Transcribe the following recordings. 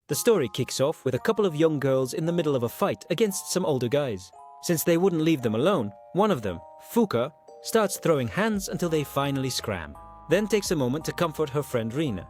The story kicks off with a couple of young girls in the middle of a fight against some older guys. Since they wouldn't leave them alone, one of them, Fuka, starts throwing hands until they finally scram, then takes a moment to comfort her friend Rina.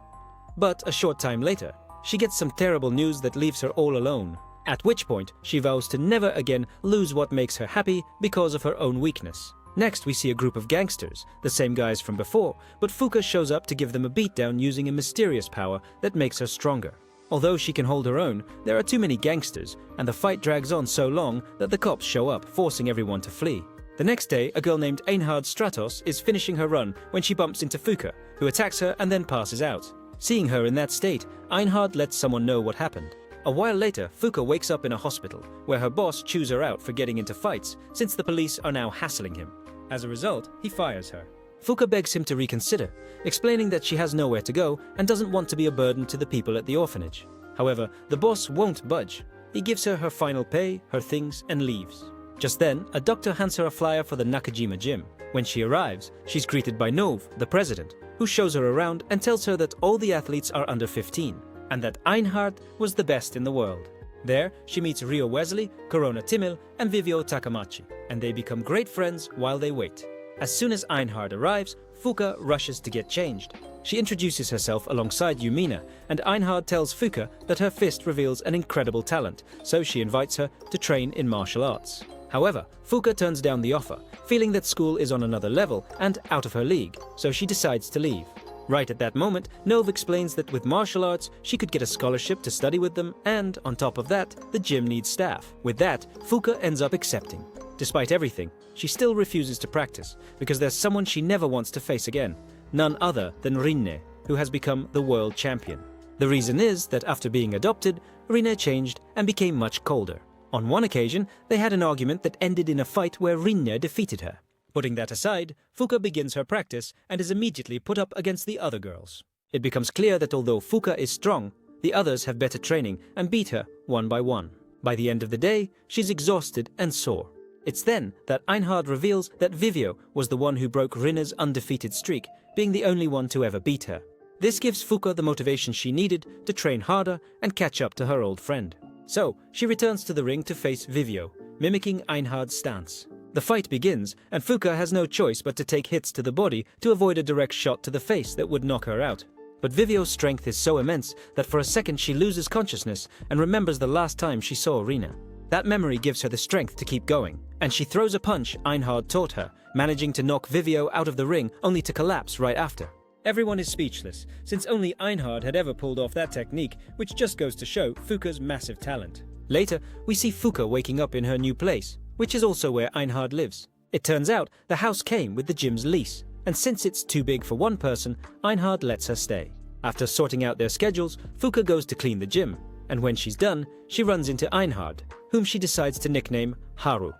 But a short time later, she gets some terrible news that leaves her all alone, at which point she vows to never again lose what makes her happy because of her own weakness. Next we see a group of gangsters, the same guys from before, but Fuka shows up to give them a beatdown using a mysterious power that makes her stronger. Although she can hold her own, there are too many gangsters, and the fight drags on so long that the cops show up, forcing everyone to flee. The next day, a girl named Einhard Stratos is finishing her run when she bumps into Fuka, who attacks her and then passes out. Seeing her in that state, Einhard lets someone know what happened. A while later, Fuka wakes up in a hospital, where her boss chews her out for getting into fights, since the police are now hassling him. As a result, he fires her. Fuka begs him to reconsider, explaining that she has nowhere to go and doesn't want to be a burden to the people at the orphanage. However, the boss won't budge. He gives her her final pay, her things, and leaves. Just then, a doctor hands her a flyer for the Nakajima gym. When she arrives, she's greeted by Nove, the president, who shows her around and tells her that all the athletes are under 15, and that Einhard was the best in the world. There, she meets Rio Wesley, Corona Timil, and Vivio Takamachi, and they become great friends while they wait. As soon as Einhard arrives, Fuka rushes to get changed. She introduces herself alongside Yumina, and Einhard tells Fuka that her fist reveals an incredible talent, so she invites her to train in martial arts. However, Fuka turns down the offer, feeling that school is on another level and out of her league, so she decides to leave. Right at that moment, Nove explains that with martial arts, she could get a scholarship to study with them, and on top of that, the gym needs staff. With that, Fuka ends up accepting. Despite everything, she still refuses to practice, because there's someone she never wants to face again, none other than Rinne, who has become the world champion. The reason is that after being adopted, Rinne changed and became much colder. On one occasion, they had an argument that ended in a fight where Rinne defeated her. Putting that aside, Fuka begins her practice and is immediately put up against the other girls. It becomes clear that although Fuka is strong, the others have better training and beat her one by one. By the end of the day, she's exhausted and sore. It's then that Einhard reveals that Vivio was the one who broke Rinne's undefeated streak, being the only one to ever beat her. This gives Fuka the motivation she needed to train harder and catch up to her old friend. So, she returns to the ring to face Vivio, mimicking Einhard's stance. The fight begins, and Fuka has no choice but to take hits to the body to avoid a direct shot to the face that would knock her out. But Vivio's strength is so immense that for a second she loses consciousness and remembers the last time she saw Rina. That memory gives her the strength to keep going, and she throws a punch Einhard taught her, managing to knock Vivio out of the ring only to collapse right after. Everyone is speechless, since only Einhard had ever pulled off that technique, which just goes to show Fuka's massive talent. Later, we see Fuka waking up in her new place, which is also where Einhard lives. It turns out the house came with the gym's lease, and since it's too big for one person, Einhard lets her stay. After sorting out their schedules, Fuka goes to clean the gym, and when she's done, she runs into Einhard, whom she decides to nickname Haru.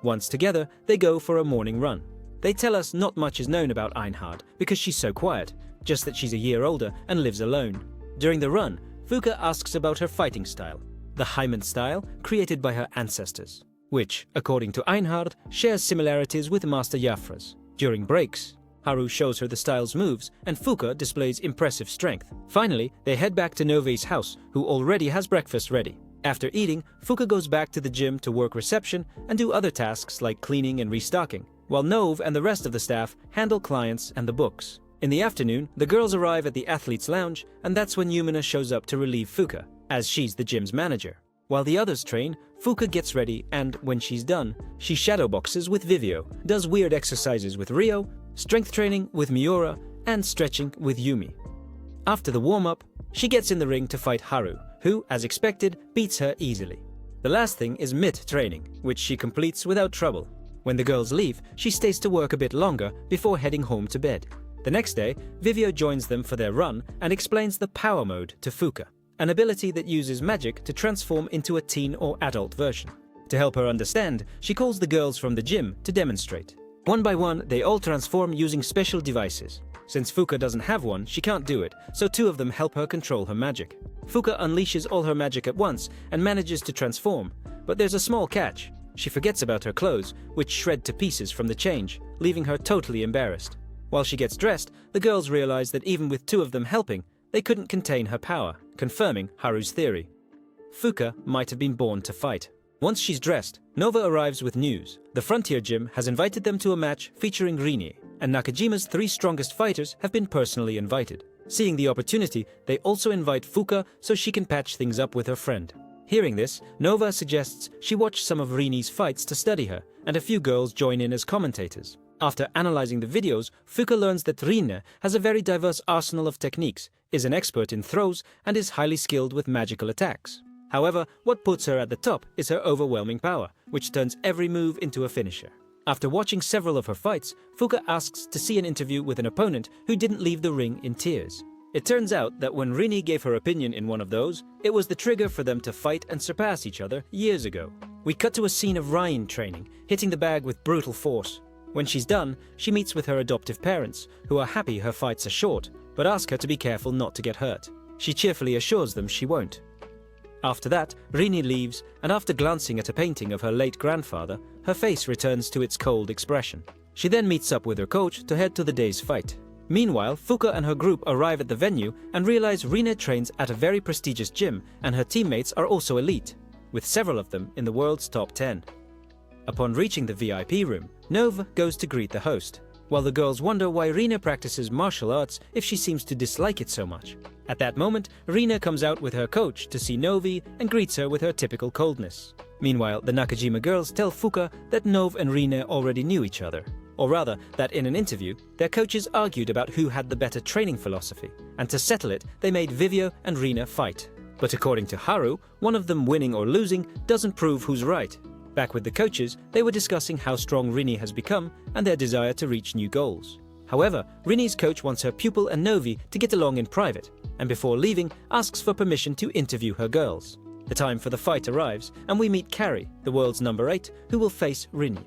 Once together, they go for a morning run. They tell us not much is known about Einhard because she's so quiet, just that she's a year older and lives alone. During the run, Fuka asks about her fighting style, the Hyman style created by her ancestors, which, according to Einhard, shares similarities with Master Jafra's. During breaks, Haru shows her the style's moves, and Fuka displays impressive strength. Finally, they head back to Nove's house, who already has breakfast ready. After eating, Fuka goes back to the gym to work reception and do other tasks like cleaning and restocking, while Nove and the rest of the staff handle clients and the books. In the afternoon, the girls arrive at the athletes' lounge, and that's when Yumina shows up to relieve Fuka, as she's the gym's manager. While the others train, Fuka gets ready, and when she's done, she shadowboxes with Vivio, does weird exercises with Rio, strength training with Miura, and stretching with Yumi. After the warm-up, she gets in the ring to fight Haru, who, as expected, beats her easily. The last thing is mitt training, which she completes without trouble. When the girls leave, she stays to work a bit longer before heading home to bed. The next day, Vivio joins them for their run and explains the power mode to Fuka, an ability that uses magic to transform into a teen or adult version. To help her understand, she calls the girls from the gym to demonstrate. One by one, they all transform using special devices. Since Fuka doesn't have one, she can't do it, so two of them help her control her magic. Fuka unleashes all her magic at once and manages to transform, but there's a small catch. She forgets about her clothes, which shred to pieces from the change, leaving her totally embarrassed. While she gets dressed, the girls realize that even with two of them helping, they couldn't contain her power, confirming Haru's theory. Fuka might have been born to fight. Once she's dressed, Nova arrives with news. The Frontier Gym has invited them to a match featuring Rin, and Nakajima's 3 strongest fighters have been personally invited. Seeing the opportunity, they also invite Fuka so she can patch things up with her friend. Hearing this, Nova suggests she watch some of Rin's fights to study her, and a few girls join in as commentators. After analyzing the videos, Fuka learns that Rin has a very diverse arsenal of techniques, is an expert in throws, and is highly skilled with magical attacks. However, what puts her at the top is her overwhelming power, which turns every move into a finisher. After watching several of her fights, Fuka asks to see an interview with an opponent who didn't leave the ring in tears. It turns out that when Rin gave her opinion in one of those, it was the trigger for them to fight and surpass each other years ago. We cut to a scene of Rin training, hitting the bag with brutal force. When she's done, she meets with her adoptive parents, who are happy her fights are short, but ask her to be careful not to get hurt. She cheerfully assures them she won't. After that, Rini leaves, and after glancing at a painting of her late grandfather, her face returns to its cold expression. She then meets up with her coach to head to the day's fight. Meanwhile, Fuka and her group arrive at the venue and realize Rina trains at a very prestigious gym, and her teammates are also elite, with several of them in the world's top 10. Upon reaching the VIP room, Nova goes to greet the host, while the girls wonder why Rina practices martial arts if she seems to dislike it so much. At that moment, Rina comes out with her coach to see Novi and greets her with her typical coldness. Meanwhile, the Nakajima girls tell Fuka that Nov and Rina already knew each other. Or rather, that in an interview, their coaches argued about who had the better training philosophy, and to settle it, they made Vivio and Rina fight. But according to Haru, one of them winning or losing doesn't prove who's right. Back with the coaches, they were discussing how strong Rini has become and their desire to reach new goals. However, Rini's coach wants her pupil and Novi to get along in private, and before leaving, asks for permission to interview her girls. The time for the fight arrives, and we meet Carrie, the world's number 8, who will face Rini.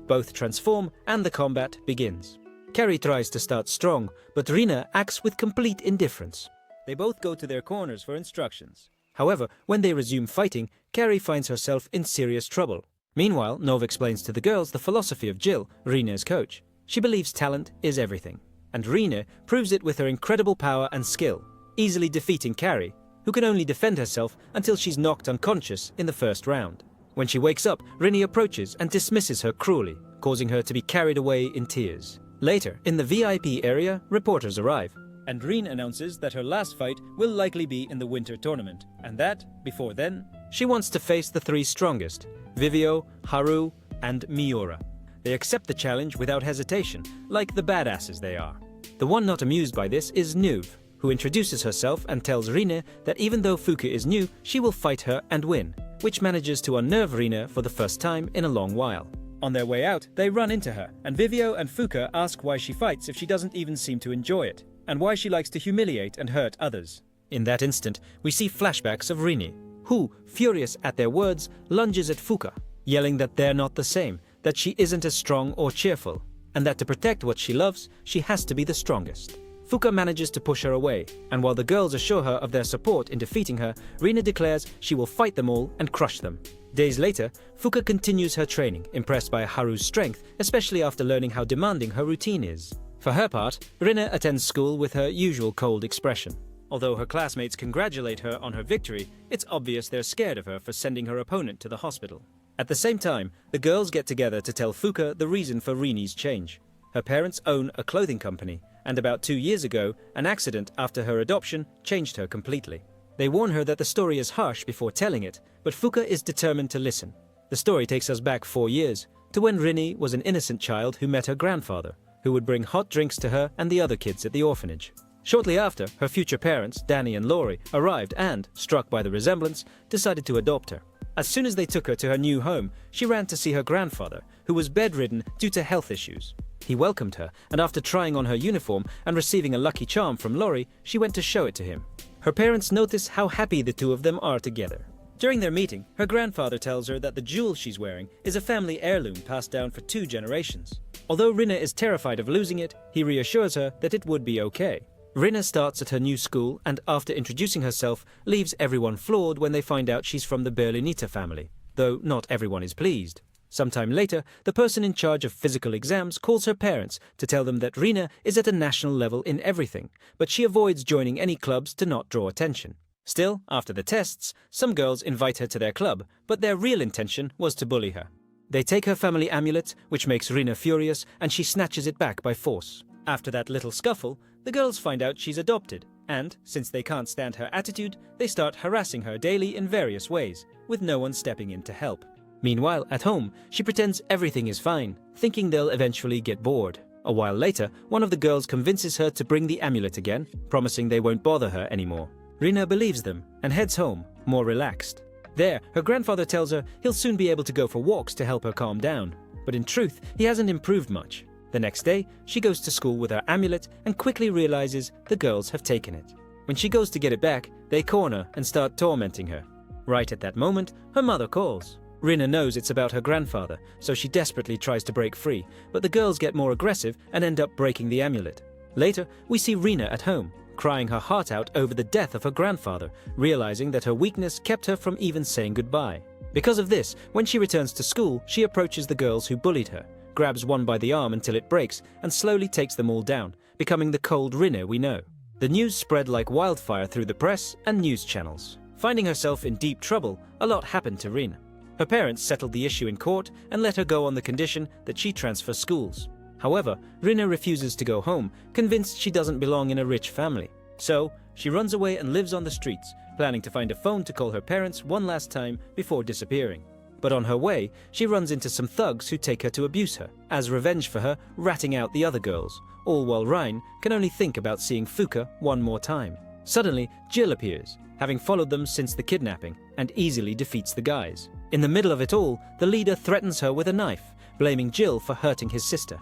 Both transform, and the combat begins. Carrie tries to start strong, but Rina acts with complete indifference. They both go to their corners for instructions. However, when they resume fighting, Carrie finds herself in serious trouble. Meanwhile, Nov explains to the girls the philosophy of Jill, Rina's coach. She believes talent is everything, and Rina proves it with her incredible power and skill, easily defeating Carrie, who can only defend herself until she's knocked unconscious in the first round. When she wakes up, Rini approaches and dismisses her cruelly, causing her to be carried away in tears. Later, in the VIP area, reporters arrive, and Rin announces that her last fight will likely be in the winter tournament, and that, before then, she wants to face the 3 strongest, Vivio, Haru, and Miura. They accept the challenge without hesitation, like the badasses they are. The one not amused by this is Nuv, who introduces herself and tells Rina that even though Fuka is new, she will fight her and win, which manages to unnerve Rina for the first time in a long while. On their way out, they run into her, and Vivio and Fuka ask why she fights if she doesn't even seem to enjoy it, and why she likes to humiliate and hurt others. In that instant, we see flashbacks of Rini, who, furious at their words, lunges at Fuka, yelling that they're not the same, that she isn't as strong or cheerful, and that to protect what she loves, she has to be the strongest. Fuka manages to push her away, and while the girls assure her of their support in defeating her, Rina declares she will fight them all and crush them. Days later, Fuka continues her training, impressed by Haru's strength, especially after learning how demanding her routine is. For her part, Rina attends school with her usual cold expression. Although her classmates congratulate her on her victory, it's obvious they're scared of her for sending her opponent to the hospital. At the same time, the girls get together to tell Fuka the reason for Rini's change. Her parents own a clothing company, and about 2 years ago, an accident after her adoption changed her completely. They warn her that the story is harsh before telling it, but Fuka is determined to listen. The story takes us back 4 years, to when Rini was an innocent child who met her grandfather, who would bring hot drinks to her and the other kids at the orphanage. Shortly after, her future parents, Danny and Laurie, arrived and, struck by the resemblance, decided to adopt her. As soon as they took her to her new home, she ran to see her grandfather, who was bedridden due to health issues. He welcomed her, and after trying on her uniform and receiving a lucky charm from Laurie, she went to show it to him. Her parents notice how happy the two of them are together. During their meeting, her grandfather tells her that the jewel she's wearing is a family heirloom passed down for 2 generations. Although Rina is terrified of losing it, he reassures her that it would be okay. Rina starts at her new school and, after introducing herself, leaves everyone floored when they find out she's from the Berlinita family, though not everyone is pleased. Sometime later, the person in charge of physical exams calls her parents to tell them that Rina is at a national level in everything, but she avoids joining any clubs to not draw attention. Still, after the tests, some girls invite her to their club, but their real intention was to bully her. They take her family amulet, which makes Rina furious, and she snatches it back by force. After that little scuffle, the girls find out she's adopted, and, since they can't stand her attitude, they start harassing her daily in various ways, with no one stepping in to help. Meanwhile, at home, she pretends everything is fine, thinking they'll eventually get bored. A while later, one of the girls convinces her to bring the amulet again, promising they won't bother her anymore. Rina believes them and heads home, more relaxed. There, her grandfather tells her he'll soon be able to go for walks to help her calm down. But in truth, he hasn't improved much. The next day, she goes to school with her amulet and quickly realizes the girls have taken it. When she goes to get it back, they corner and start tormenting her. Right at that moment, her mother calls. Rina knows it's about her grandfather, so she desperately tries to break free, but the girls get more aggressive and end up breaking the amulet. Later, we see Rina at home, crying her heart out over the death of her grandfather, realizing that her weakness kept her from even saying goodbye. Because of this, when she returns to school, she approaches the girls who bullied her, grabs one by the arm until it breaks, and slowly takes them all down, becoming the cold Rina we know. The news spread like wildfire through the press and news channels. Finding herself in deep trouble, a lot happened to Rina. Her parents settled the issue in court and let her go on the condition that she transfer schools. However, Rina refuses to go home, convinced she doesn't belong in a rich family. So, she runs away and lives on the streets, planning to find a phone to call her parents one last time before disappearing. But on her way, she runs into some thugs who take her to abuse her, as revenge for her ratting out the other girls, all while Ryan can only think about seeing Fuka one more time. Suddenly, Jill appears, having followed them since the kidnapping, and easily defeats the guys. In the middle of it all, the leader threatens her with a knife, blaming Jill for hurting his sister.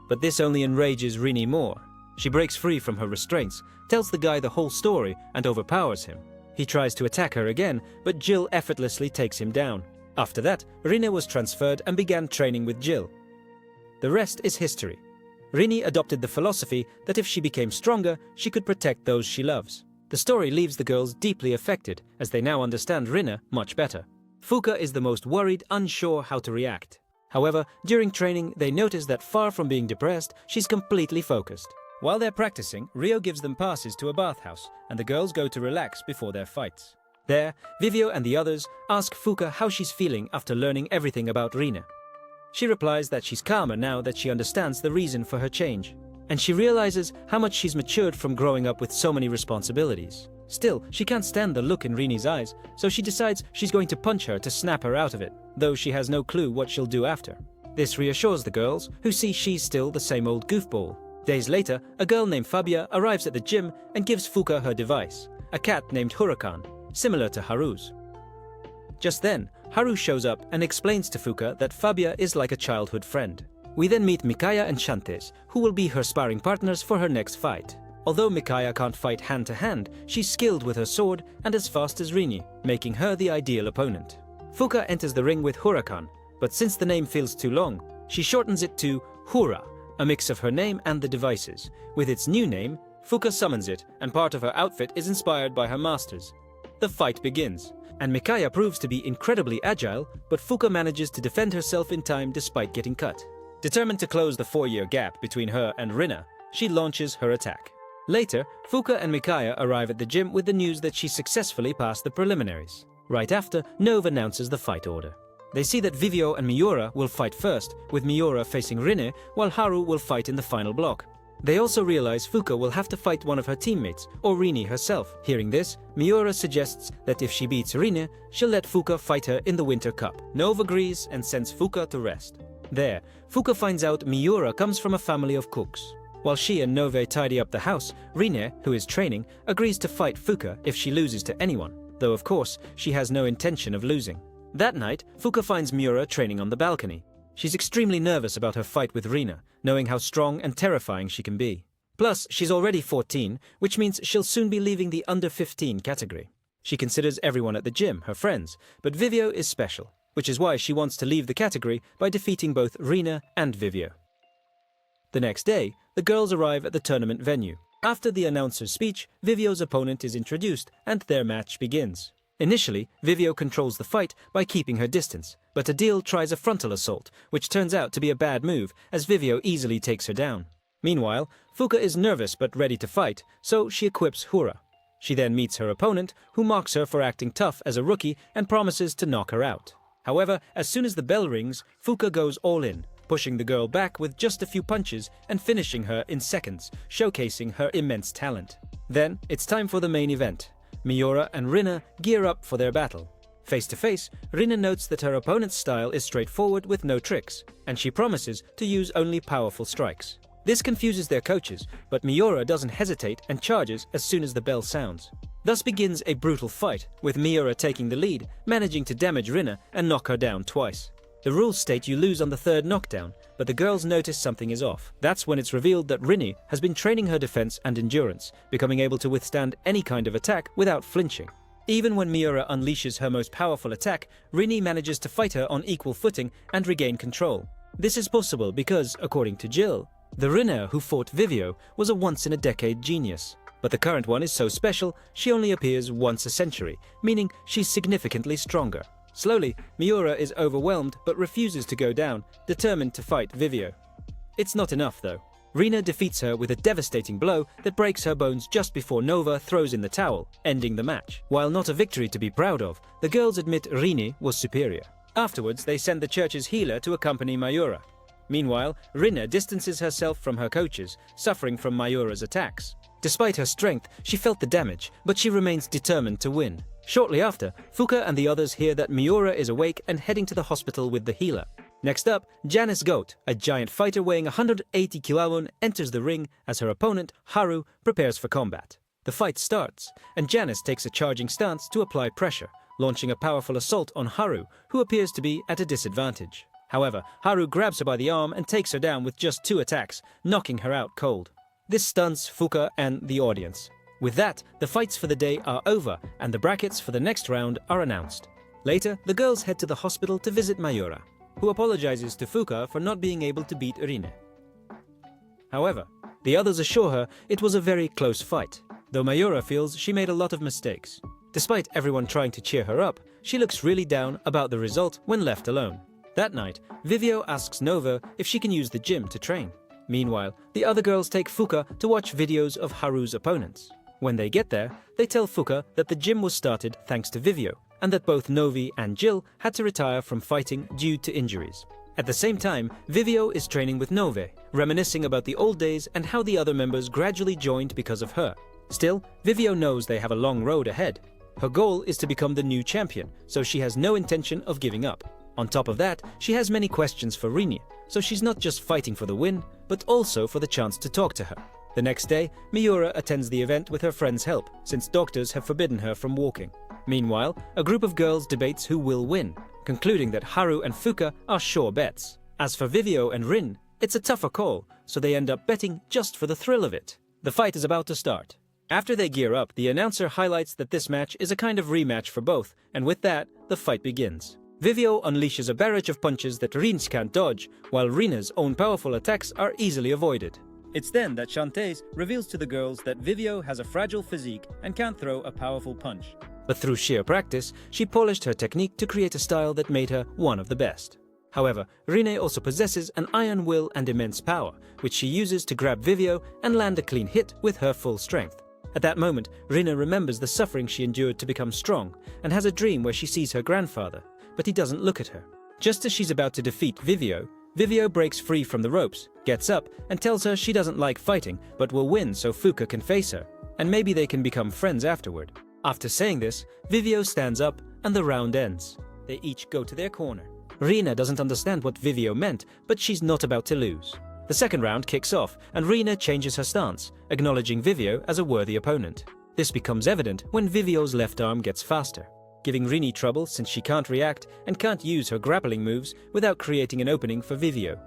But this only enrages Rini more. She breaks free from her restraints, tells the guy the whole story, and overpowers him. He tries to attack her again, but Jill effortlessly takes him down. After that, Rina was transferred and began training with Jill. The rest is history. Rini adopted the philosophy that if she became stronger, she could protect those she loves. The story leaves the girls deeply affected, as they now understand Rina much better. Fuka is the most worried, unsure how to react. However, during training, they notice that far from being depressed, she's completely focused. While they're practicing, Rio gives them passes to a bathhouse, and the girls go to relax before their fights. There, Vivio and the others ask Fuka how she's feeling after learning everything about Rina. She replies that she's calmer now that she understands the reason for her change, and she realizes how much she's matured from growing up with so many responsibilities. Still, she can't stand the look in Rini's eyes, so she decides she's going to punch her to snap her out of it, though she has no clue what she'll do after. This reassures the girls, who see she's still the same old goofball. Days later, a girl named Fabia arrives at the gym and gives Fuka her device, a cat named Huracan, similar to Haru's. Just then, Haru shows up and explains to Fuka that Fabia is like a childhood friend. We then meet Mikaya and Shantes, who will be her sparring partners for her next fight. Although Mikaya can't fight hand-to-hand, she's skilled with her sword and as fast as Rini, making her the ideal opponent. Fuka enters the ring with Huracan, but since the name feels too long, she shortens it to Hura, a mix of her name and the devices. With its new name, Fuka summons it, and part of her outfit is inspired by her masters. The fight begins, and Mikaya proves to be incredibly agile, but Fuka manages to defend herself in time despite getting cut. Determined to close the 4-year gap between her and Rina, she launches her attack. Later, Fuka and Mikaya arrive at the gym with the news that she successfully passed the preliminaries. Right after, Nove announces the fight order. They see that Vivio and Miura will fight first, with Miura facing Rinne, while Haru will fight in the final block. They also realize Fuka will have to fight one of her teammates, or Rini herself. Hearing this, Miura suggests that if she beats Rinne, she'll let Fuka fight her in the Winter Cup. Nove agrees and sends Fuka to rest. There, Fuka finds out Miura comes from a family of cooks. While she and Nove tidy up the house, Rinne, who is training, agrees to fight Fuka if she loses to anyone, though of course she has no intention of losing. That night, Fuka finds Miura training on the balcony. She's extremely nervous about her fight with Rina, knowing how strong and terrifying she can be. Plus, she's already 14, which means she'll soon be leaving the under 15 category. She considers everyone at the gym her friends, but Vivio is special, which is why she wants to leave the category by defeating both Rina and Vivio. The next day, the girls arrive at the tournament venue. After the announcer's speech, Vivio's opponent is introduced and their match begins. Initially, Vivio controls the fight by keeping her distance, but Adil tries a frontal assault, which turns out to be a bad move as Vivio easily takes her down. Meanwhile, Fuka is nervous but ready to fight, so she equips Hura. She then meets her opponent, who mocks her for acting tough as a rookie and promises to knock her out. However, as soon as the bell rings, Fuka goes all in, pushing the girl back with just a few punches and finishing her in seconds, showcasing her immense talent. Then, it's time for the main event. Miura and Rina gear up for their battle. Face to face, Rina notes that her opponent's style is straightforward with no tricks, and she promises to use only powerful strikes. This confuses their coaches, but Miura doesn't hesitate and charges as soon as the bell sounds. Thus begins a brutal fight, with Miura taking the lead, managing to damage Rina and knock her down twice. The rules state you lose on the third knockdown, but the girls notice something is off. That's when it's revealed that Rini has been training her defense and endurance, becoming able to withstand any kind of attack without flinching. Even when Miura unleashes her most powerful attack, Rini manages to fight her on equal footing and regain control. This is possible because, according to Jill, the Rina who fought Vivio was a once-in-a-decade genius. But the current one is so special, she only appears once a century, meaning she's significantly stronger. Slowly, Miura is overwhelmed but refuses to go down, determined to fight Vivio. It's not enough though. Rina defeats her with a devastating blow that breaks her bones just before Nova throws in the towel, ending the match. While not a victory to be proud of, the girls admit Rini was superior. Afterwards, they send the church's healer to accompany Miura. Meanwhile, Rina distances herself from her coaches, suffering from Miura's attacks. Despite her strength, she felt the damage, but she remains determined to win. Shortly after, Fuka and the others hear that Miura is awake and heading to the hospital with the healer. Next up, Janice Goat, a giant fighter weighing 180 kilowon, enters the ring as her opponent, Haru, prepares for combat. The fight starts, and Janice takes a charging stance to apply pressure, launching a powerful assault on Haru, who appears to be at a disadvantage. However, Haru grabs her by the arm and takes her down with just 2 attacks, knocking her out cold. This stuns Fuka and the audience. With that, the fights for the day are over, and the brackets for the next round are announced. Later, the girls head to the hospital to visit Miura, who apologizes to Fuka for not being able to beat Rine. However, the others assure her it was a very close fight, though Miura feels she made a lot of mistakes. Despite everyone trying to cheer her up, she looks really down about the result when left alone. That night, Vivio asks Nova if she can use the gym to train. Meanwhile, the other girls take Fuka to watch videos of Haru's opponents. When they get there, they tell Fuka that the gym was started thanks to Vivio, and that both Novi and Jill had to retire from fighting due to injuries. At the same time, Vivio is training with Nove, reminiscing about the old days and how the other members gradually joined because of her. Still, Vivio knows they have a long road ahead. Her goal is to become the new champion, so she has no intention of giving up. On top of that, she has many questions for Rini, so she's not just fighting for the win, but also for the chance to talk to her. The next day, Miura attends the event with her friend's help, since doctors have forbidden her from walking. Meanwhile, a group of girls debates who will win, concluding that Haru and Fuka are sure bets. As for Vivio and Rin, it's a tougher call, so they end up betting just for the thrill of it. The fight is about to start. After they gear up, the announcer highlights that this match is a kind of rematch for both, and with that, the fight begins. Vivio unleashes a barrage of punches that Rins can't dodge, while Rina's own powerful attacks are easily avoided. It's then that Shantae reveals to the girls that Vivio has a fragile physique and can't throw a powerful punch. But through sheer practice, she polished her technique to create a style that made her one of the best. However, Rine also possesses an iron will and immense power, which she uses to grab Vivio and land a clean hit with her full strength. At that moment, Rina remembers the suffering she endured to become strong, and has a dream where she sees her grandfather, but he doesn't look at her. Just as she's about to defeat Vivio, Vivio breaks free from the ropes, gets up, and tells her she doesn't like fighting, but will win so Fuka can face her, and maybe they can become friends afterward. After saying this, Vivio stands up, and the round ends. They each go to their corner. Rina doesn't understand what Vivio meant, but she's not about to lose. The second round kicks off, and Rina changes her stance, acknowledging Vivio as a worthy opponent. This becomes evident when Vivio's left arm gets faster, giving Rini trouble since she can't react and can't use her grappling moves without creating an opening for Vivio.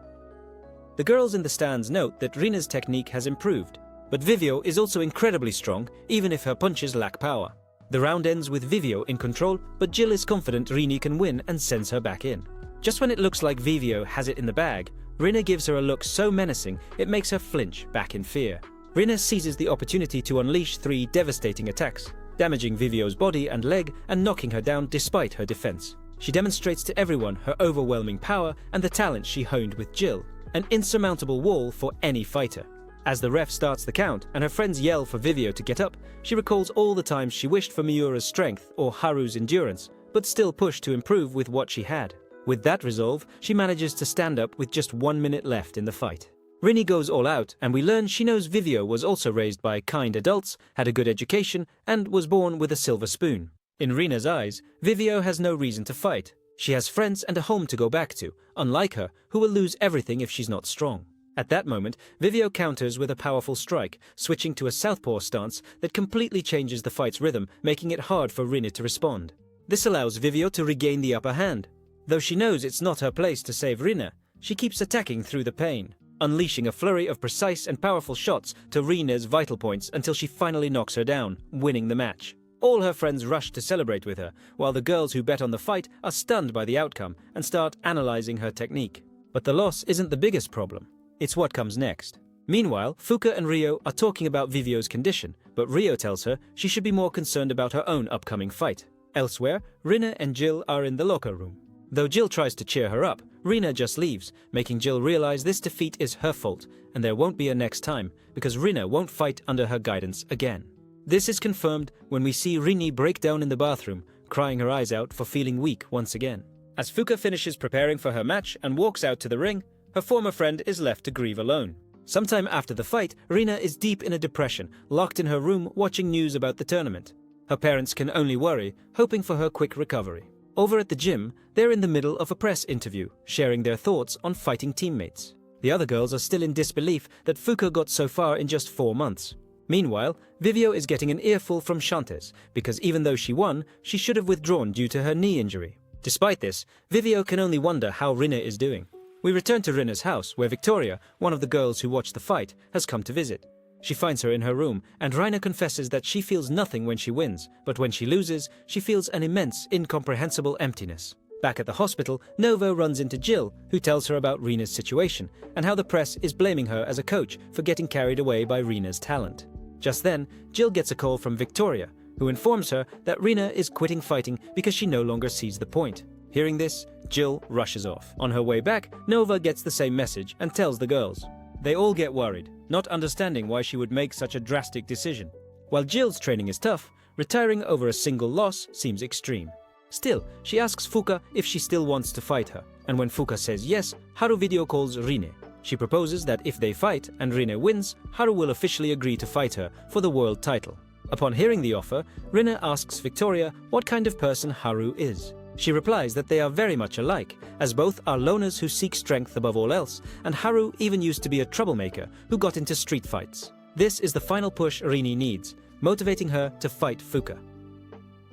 The girls in the stands note that Rina's technique has improved, but Vivio is also incredibly strong, even if her punches lack power. The round ends with Vivio in control, but Jill is confident Rini can win and sends her back in. Just when it looks like Vivio has it in the bag, Rina gives her a look so menacing it makes her flinch back in fear. Rina seizes the opportunity to unleash 3 devastating attacks, damaging Vivio's body and leg and knocking her down despite her defense. She demonstrates to everyone her overwhelming power and the talent she honed with Jill, an insurmountable wall for any fighter. As the ref starts the count and her friends yell for Vivio to get up, she recalls all the times she wished for Miura's strength or Haru's endurance, but still pushed to improve with what she had. With that resolve, she manages to stand up with just 1 minute left in the fight. Rini goes all out, and we learn she knows Vivio was also raised by kind adults, had a good education, and was born with a silver spoon. In Rina's eyes, Vivio has no reason to fight. She has friends and a home to go back to, unlike her, who will lose everything if she's not strong. At that moment, Vivio counters with a powerful strike, switching to a southpaw stance that completely changes the fight's rhythm, making it hard for Rina to respond. This allows Vivio to regain the upper hand. Though she knows it's not her place to save Rina, she keeps attacking through the pain, unleashing a flurry of precise and powerful shots to Rina's vital points until she finally knocks her down, winning the match. All her friends rush to celebrate with her, while the girls who bet on the fight are stunned by the outcome and start analyzing her technique. But the loss isn't the biggest problem. It's what comes next. Meanwhile, Fuka and Rio are talking about Vivio's condition, but Rio tells her she should be more concerned about her own upcoming fight. Elsewhere, Rina and Jill are in the locker room. Though Jill tries to cheer her up, Rina just leaves, making Jill realize this defeat is her fault, and there won't be a next time, because Rina won't fight under her guidance again. This is confirmed when we see Rini break down in the bathroom, crying her eyes out for feeling weak once again. As Fuka finishes preparing for her match and walks out to the ring, her former friend is left to grieve alone. Sometime after the fight, Rina is deep in a depression, locked in her room watching news about the tournament. Her parents can only worry, hoping for her quick recovery. Over at the gym, they're in the middle of a press interview, sharing their thoughts on fighting teammates. The other girls are still in disbelief that Fuka got so far in just 4 months. Meanwhile, Vivio is getting an earful from Shantes, because even though she won, she should have withdrawn due to her knee injury. Despite this, Vivio can only wonder how Rina is doing. We return to Rina's house, where Victoria, one of the girls who watched the fight, has come to visit. She finds her in her room, and Rina confesses that she feels nothing when she wins, but when she loses, she feels an immense, incomprehensible emptiness. Back at the hospital, Nova runs into Jill, who tells her about Rina's situation, and how the press is blaming her as a coach for getting carried away by Rina's talent. Just then, Jill gets a call from Victoria, who informs her that Rina is quitting fighting because she no longer sees the point. Hearing this, Jill rushes off. On her way back, Nova gets the same message and tells the girls. They all get worried, not understanding why she would make such a drastic decision. While Jill's training is tough, retiring over a single loss seems extreme. Still, she asks Fuka if she still wants to fight her, and when Fuka says yes, Haru video calls Rine. She proposes that if they fight and Rine wins, Haru will officially agree to fight her for the world title. Upon hearing the offer, Rine asks Victoria what kind of person Haru is. She replies that they are very much alike, as both are loners who seek strength above all else, and Haru even used to be a troublemaker who got into street fights. This is the final push Rini needs, motivating her to fight Fuka.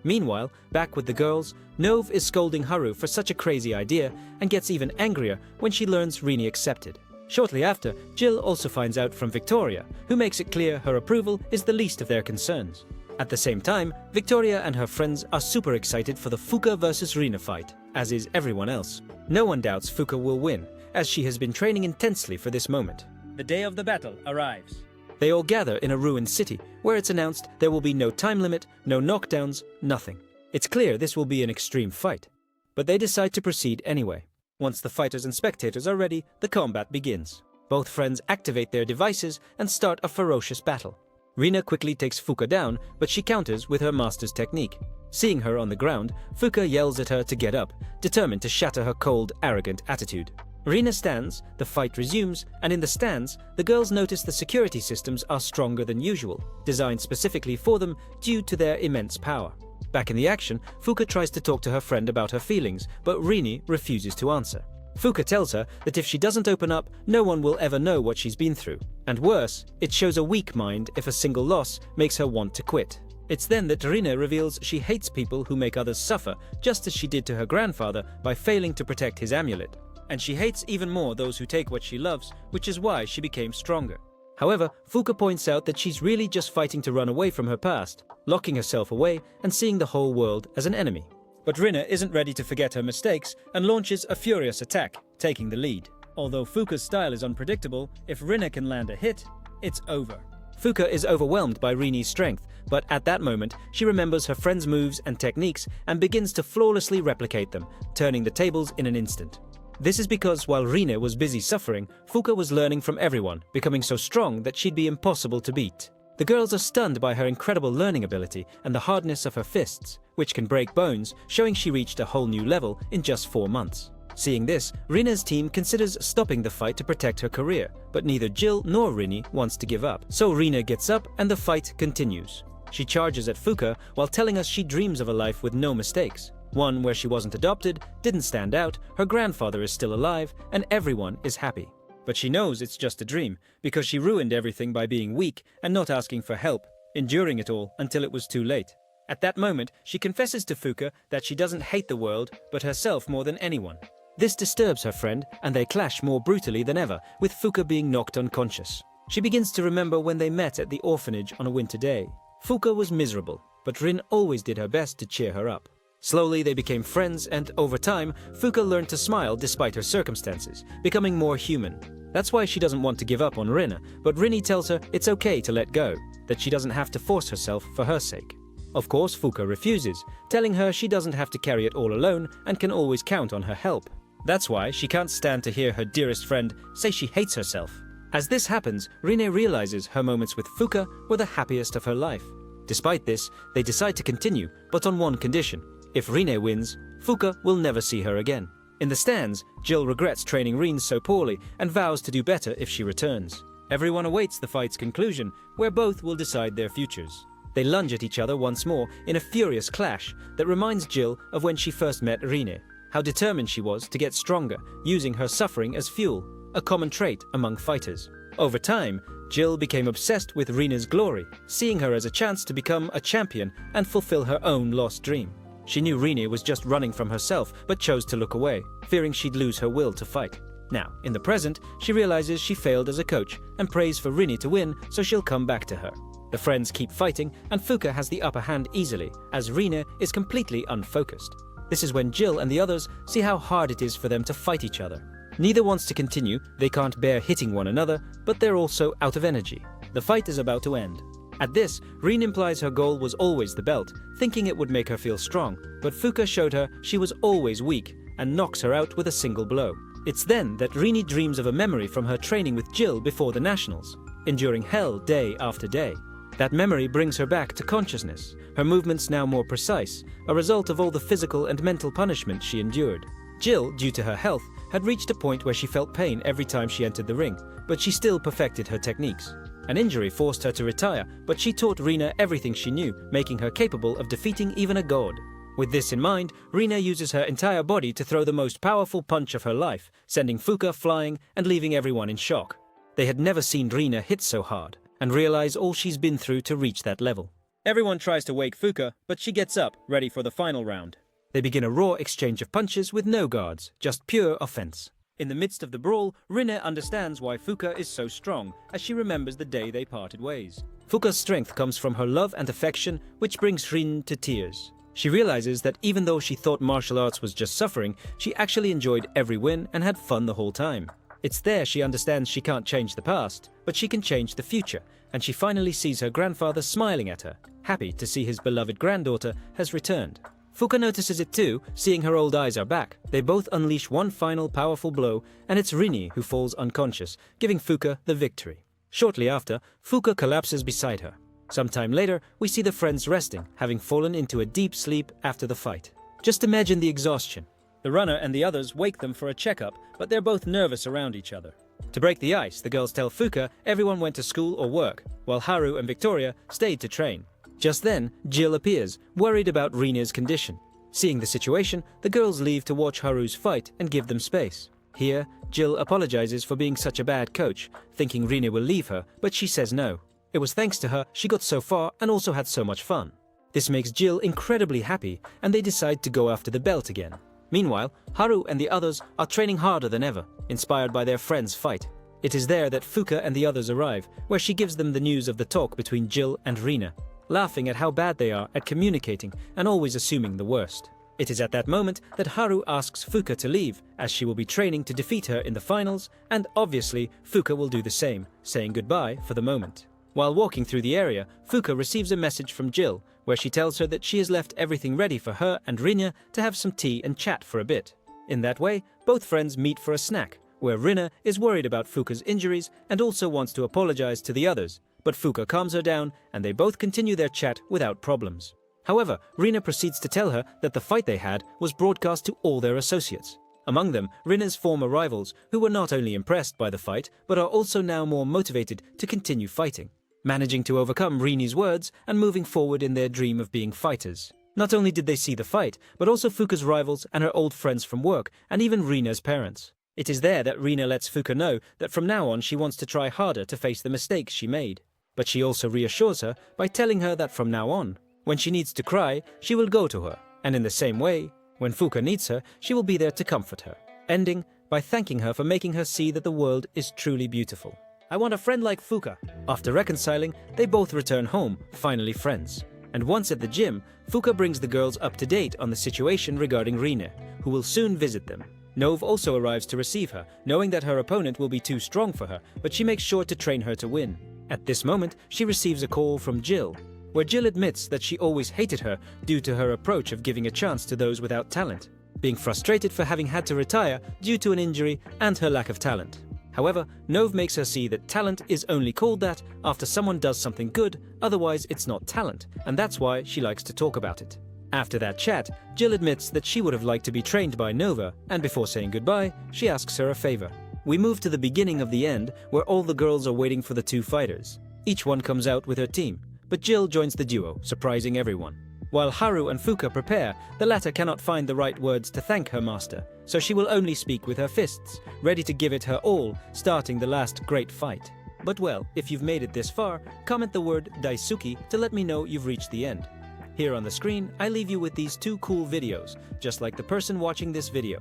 Meanwhile, back with the girls, Nove is scolding Haru for such a crazy idea and gets even angrier when she learns Rini accepted. Shortly after, Jill also finds out from Victoria, who makes it clear her approval is the least of their concerns. At the same time, Victoria and her friends are super excited for the Fuka vs Rina fight, as is everyone else. No one doubts Fuka will win, as she has been training intensely for this moment. The day of the battle arrives. They all gather in a ruined city, where it's announced there will be no time limit, no knockdowns, nothing. It's clear this will be an extreme fight, but they decide to proceed anyway. Once the fighters and spectators are ready, the combat begins. Both friends activate their devices and start a ferocious battle. Rina quickly takes Fuka down, but she counters with her master's technique. Seeing her on the ground, Fuka yells at her to get up, determined to shatter her cold, arrogant attitude. Rina stands, the fight resumes, and in the stands, the girls notice the security systems are stronger than usual, designed specifically for them due to their immense power. Back in the action, Fuka tries to talk to her friend about her feelings, but Rini refuses to answer. Fuka tells her that if she doesn't open up, no one will ever know what she's been through. And worse, it shows a weak mind if a single loss makes her want to quit. It's then that Rina reveals she hates people who make others suffer, just as she did to her grandfather by failing to protect his amulet. And she hates even more those who take what she loves, which is why she became stronger. However, Fuka points out that she's really just fighting to run away from her past, locking herself away and seeing the whole world as an enemy. But Rina isn't ready to forget her mistakes and launches a furious attack, taking the lead. Although Fuka's style is unpredictable, if Rina can land a hit, it's over. Fuka is overwhelmed by Rini's strength, but at that moment, she remembers her friend's moves and techniques and begins to flawlessly replicate them, turning the tables in an instant. This is because while Rina was busy suffering, Fuka was learning from everyone, becoming so strong that she'd be impossible to beat. The girls are stunned by her incredible learning ability and the hardness of her fists, which can break bones, showing she reached a whole new level in just 4 months. Seeing this, Rina's team considers stopping the fight to protect her career, but neither Jill nor Rini wants to give up. So Rina gets up and the fight continues. She charges at Fuka while telling us she dreams of a life with no mistakes. One where she wasn't adopted, didn't stand out, her grandfather is still alive, and everyone is happy. But she knows it's just a dream, because she ruined everything by being weak and not asking for help, enduring it all until it was too late. At that moment, she confesses to Fuka that she doesn't hate the world, but herself more than anyone. This disturbs her friend, and they clash more brutally than ever, with Fuka being knocked unconscious. She begins to remember when they met at the orphanage on a winter day. Fuka was miserable, but Rin always did her best to cheer her up. Slowly they became friends, and over time, Fuka learned to smile despite her circumstances, becoming more human. That's why she doesn't want to give up on Rina, but Rini tells her it's okay to let go, that she doesn't have to force herself for her sake. Of course, Fuka refuses, telling her she doesn't have to carry it all alone and can always count on her help. That's why she can't stand to hear her dearest friend say she hates herself. As this happens, Rine realizes her moments with Fuka were the happiest of her life. Despite this, they decide to continue, but on one condition. If Rine wins, Fuka will never see her again. In the stands, Jill regrets training Rin so poorly and vows to do better if she returns. Everyone awaits the fight's conclusion, where both will decide their futures. They lunge at each other once more in a furious clash that reminds Jill of when she first met Rine, how determined she was to get stronger, using her suffering as fuel, a common trait among fighters. Over time, Jill became obsessed with Rine's glory, seeing her as a chance to become a champion and fulfill her own lost dream. She knew Rine was just running from herself, but chose to look away, fearing she'd lose her will to fight. Now, in the present, she realizes she failed as a coach and prays for Rine to win so she'll come back to her. The friends keep fighting, and Fuka has the upper hand easily, as Rine is completely unfocused. This is when Jill and the others see how hard it is for them to fight each other. Neither wants to continue, they can't bear hitting one another, but they're also out of energy. The fight is about to end. At this, Rin implies her goal was always the belt, thinking it would make her feel strong, but Fuka showed her she was always weak and knocks her out with a single blow. It's then that Rini dreams of a memory from her training with Jill before the Nationals, enduring hell day after day. That memory brings her back to consciousness, her movements now more precise, a result of all the physical and mental punishment she endured. Jill, due to her health, had reached a point where she felt pain every time she entered the ring, but she still perfected her techniques. An injury forced her to retire, but she taught Rina everything she knew, making her capable of defeating even a god. With this in mind, Rina uses her entire body to throw the most powerful punch of her life, sending Fuka flying and leaving everyone in shock. They had never seen Rina hit so hard, and realize all she's been through to reach that level. Everyone tries to wake Fuka, but she gets up, ready for the final round. They begin a raw exchange of punches with no guards, just pure offense. In the midst of the brawl, Rine understands why Fuka is so strong, as she remembers the day they parted ways. Fuka's strength comes from her love and affection, which brings Rin to tears. She realizes that even though she thought martial arts was just suffering, she actually enjoyed every win and had fun the whole time. It's there she understands she can't change the past, but she can change the future, and she finally sees her grandfather smiling at her, happy to see his beloved granddaughter has returned. Fuka notices it too, seeing her old eyes are back. They both unleash one final powerful blow, and it's Rini who falls unconscious, giving Fuka the victory. Shortly after, Fuka collapses beside her. Sometime later, we see the friends resting, having fallen into a deep sleep after the fight. Just imagine the exhaustion. The runner and the others wake them for a checkup, but they're both nervous around each other. To break the ice, the girls tell Fuka everyone went to school or work, while Haru and Victoria stayed to train. Just then, Jill appears, worried about Rina's condition. Seeing the situation, the girls leave to watch Haru's fight and give them space. Here, Jill apologizes for being such a bad coach, thinking Rina will leave her, but she says no. It was thanks to her she got so far and also had so much fun. This makes Jill incredibly happy, and they decide to go after the belt again. Meanwhile, Haru and the others are training harder than ever, inspired by their friend's fight. It is there that Fuka and the others arrive, where she gives them the news of the talk between Jill and Rina, laughing at how bad they are at communicating and always assuming the worst. It is at that moment that Haru asks Fuka to leave, as she will be training to defeat her in the finals, and obviously Fuka will do the same, saying goodbye for the moment. While walking through the area, Fuka receives a message from Jill, where she tells her that she has left everything ready for her and Rina to have some tea and chat for a bit. In that way, both friends meet for a snack, where Rina is worried about Fuka's injuries and also wants to apologize to the others, but Fuka calms her down and they both continue their chat without problems. However, Rina proceeds to tell her that the fight they had was broadcast to all their associates. Among them, Rina's former rivals, who were not only impressed by the fight, but are also now more motivated to continue fighting, managing to overcome Rini's words and moving forward in their dream of being fighters. Not only did they see the fight, but also Fuka's rivals and her old friends from work, and even Rina's parents. It is there that Rina lets Fuka know that from now on she wants to try harder to face the mistakes she made. But she also reassures her by telling her that from now on, when she needs to cry, she will go to her, and in the same way, when Fuka needs her, she will be there to comfort her, ending by thanking her for making her see that the world is truly beautiful. I want a friend like Fuka. After reconciling, they both return home, finally friends. And once at the gym, Fuka brings the girls up to date on the situation regarding Rina, who will soon visit them. Nove also arrives to receive her, knowing that her opponent will be too strong for her, but she makes sure to train her to win. At this moment, she receives a call from Jill, where Jill admits that she always hated her due to her approach of giving a chance to those without talent, being frustrated for having had to retire due to an injury and her lack of talent. However, Nove makes her see that talent is only called that after someone does something good, otherwise it's not talent, and that's why she likes to talk about it. After that chat, Jill admits that she would have liked to be trained by Nova, and before saying goodbye, she asks her a favor. We move to the beginning of the end, where all the girls are waiting for the two fighters. Each one comes out with her team, but Jill joins the duo, surprising everyone. While Haru and Fuka prepare, the latter cannot find the right words to thank her master, so she will only speak with her fists, ready to give it her all, starting the last great fight. But well, if you've made it this far, comment the word Daisuki to let me know you've reached the end. Here on the screen, I leave you with these two cool videos, just like the person watching this video.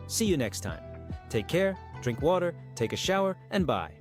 See you next time. Take care, drink water, take a shower, and bye.